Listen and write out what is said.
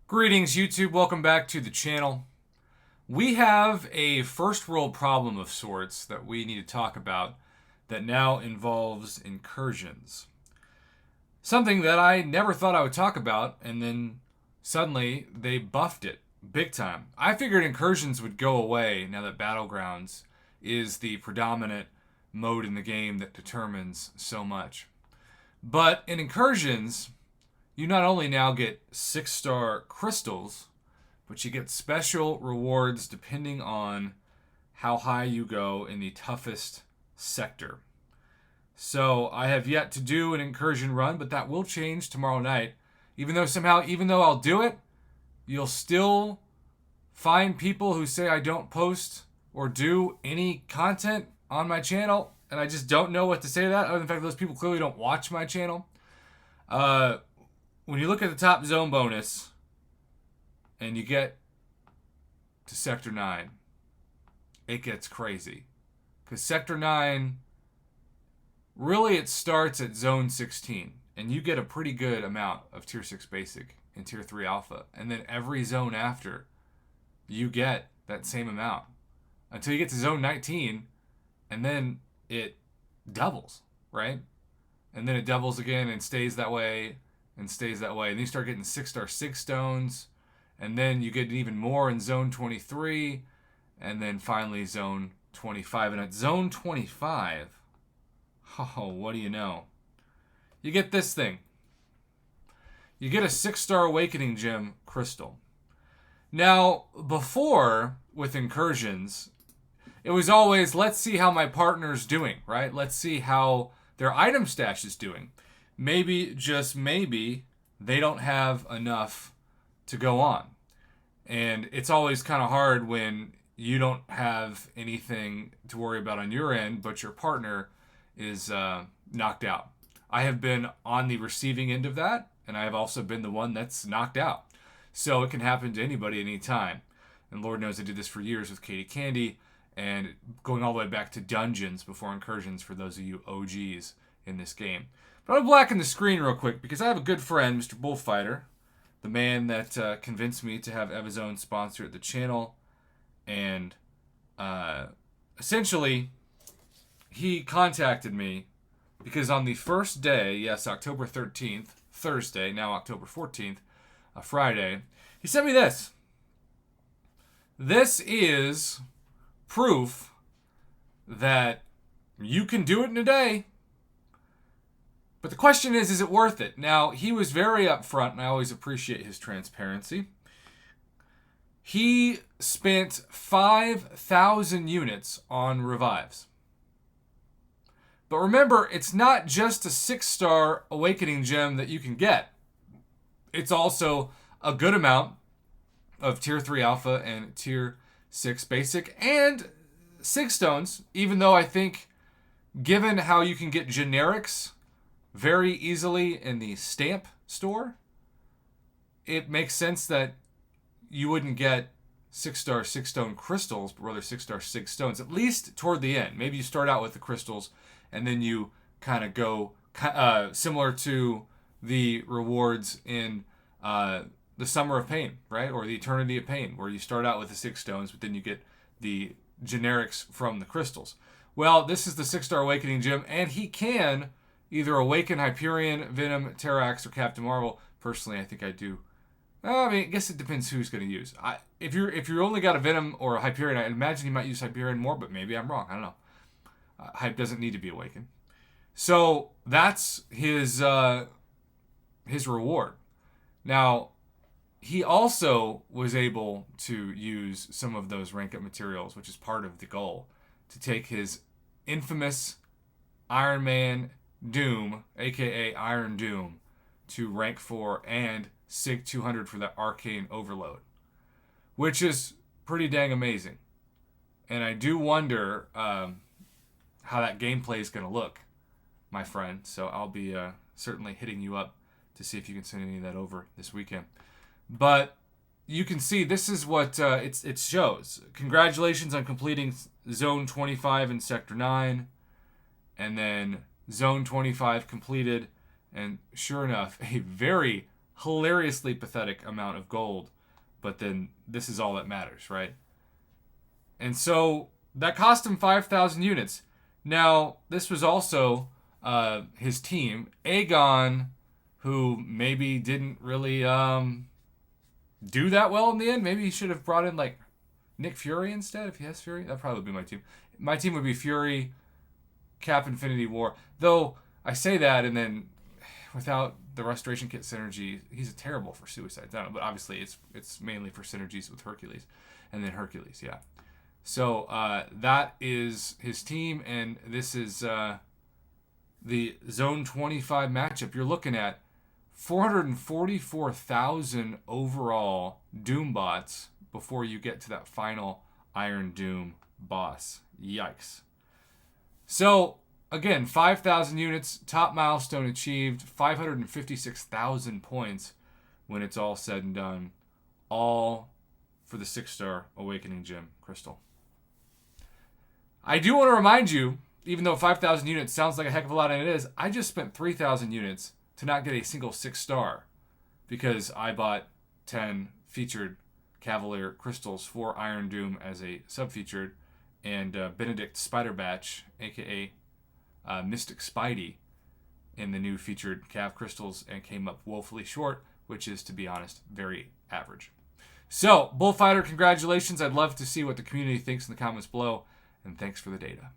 Greetings, YouTube. Welcome back to the channel. We have a first world problem of sorts that we need to talk about that now involves incursions. Something that I never thought I would talk about, and then suddenly they buffed it big time. I figured incursions would go away now that Battlegrounds is the predominant mode in the game that determines so much. But in incursions, you not only now get 6-star crystals, but you get special rewards depending on how high you go in the toughest sector. So I have yet to do an incursion run, but that will change tomorrow night. Even though I'll do it, you'll still find people who say I don't post or do any content on my channel, and I just don't know what to say to that. Other than the fact that those people clearly don't watch my channel. When you look at the top zone bonus and you get to Sector 9, it gets crazy. Because Sector 9, really it starts at Zone 16, and you get a pretty good amount of Tier 6 Basic and Tier 3 Alpha. And then every zone after, you get that same amount. Until you get to Zone 19, and then it doubles, right? And then it doubles again and stays that way. And then you start getting 6-star 6 stones, and then you get even more in Zone 23, and then finally Zone 25. And at Zone 25, oh, what do you know? You get this thing. You get a 6-star Awakening Gem crystal. Now, before, with incursions, it was always, let's see how my partner's doing, right? Let's see how their item stash is doing. Maybe, just maybe, they don't have enough to go on. And it's always kind of hard when you don't have anything to worry about on your end, but your partner is knocked out. I have been on the receiving end of that, and I have also been the one that's knocked out. So it can happen to anybody at any time. And Lord knows I did this for years with Katie Candy, and going all the way back to dungeons before incursions for those of you OGs in this game. But I'm blacken the screen real quick because I have a good friend, Mr. Bullfighter, the man that convinced me to have Evazone sponsor the channel. And essentially, he contacted me because on the first day, yes, October 13th, Thursday, now October 14th, a Friday, he sent me this. This is proof that you can do it in a day. But the question is it worth it? Now, he was very upfront, and I always appreciate his transparency. He spent 5,000 units on revives. But remember, it's not just a 6-star Awakening Gem that you can get. It's also a good amount of Tier 3 Alpha and Tier 6 Basic and 6 stones, even though I think, given how you can get generics very easily in the stamp store, it makes sense that you wouldn't get 6-star 6 stone crystals, but rather 6-star 6 stones, at least toward the end. Maybe you start out with the crystals and then you kind of go similar to the rewards in the Summer of Pain, right? Or the Eternity of Pain, where you start out with the 6 stones, but then you get the generics from the crystals. Well, this is the 6-star Awakening Gem, and he can either awaken Hyperion, Venom, Terrax, or Captain Marvel. Personally, I think I do. I guess it depends who's going to use. If you only got a Venom or a Hyperion, I imagine you might use Hyperion more, but maybe I'm wrong. I don't know. Hype doesn't need to be awakened. So that's his reward. Now, he also was able to use some of those rank up materials, which is part of the goal, to take his infamous Iron Man Doom, aka Iron Doom, to rank 4 and Sig 200 for that Arcane Overload, which is pretty dang amazing. And I do wonder how that gameplay is going to look, my friend. So I'll be certainly hitting you up to see if you can send any of that over this weekend. But you can see this is what it shows. Congratulations on completing Zone 25 in Sector 9. And then Zone 25 completed. And sure enough, a very hilariously pathetic amount of gold, but then this is all that matters, right? And so that cost him 5,000 units. Now, this was also his team. Aegon, who maybe didn't really do that well in the end. Maybe he should have brought in like Nick Fury instead if he has Fury. That'd probably be my team. My team would be Fury, Cap, Infinity War. Though I say that, and then without the Restoration Kit synergy, he's terrible for Suicide Zone. But obviously, it's mainly for synergies with Hercules, and then Hercules, yeah. So that is his team, and this is the Zone 25 matchup. You're looking at 444,000 overall Doom bots before you get to that final Iron Doom boss. Yikes. So, again, 5,000 units, top milestone achieved, 556,000 points when it's all said and done. All for the 6-star Awakening Gem Crystal. I do want to remind you, even though 5,000 units sounds like a heck of a lot, and it is, I just spent 3,000 units to not get a single 6-star because I bought 10 featured Cavalier crystals for Iron Doom as a sub-featured, and Benedict Spiderbatch, aka Mystic Spidey, in the new featured Cav crystals, and came up woefully short, which is, to be honest, very average. So, Bullfighter, congratulations. I'd love to see what the community thinks in the comments below, and thanks for the data.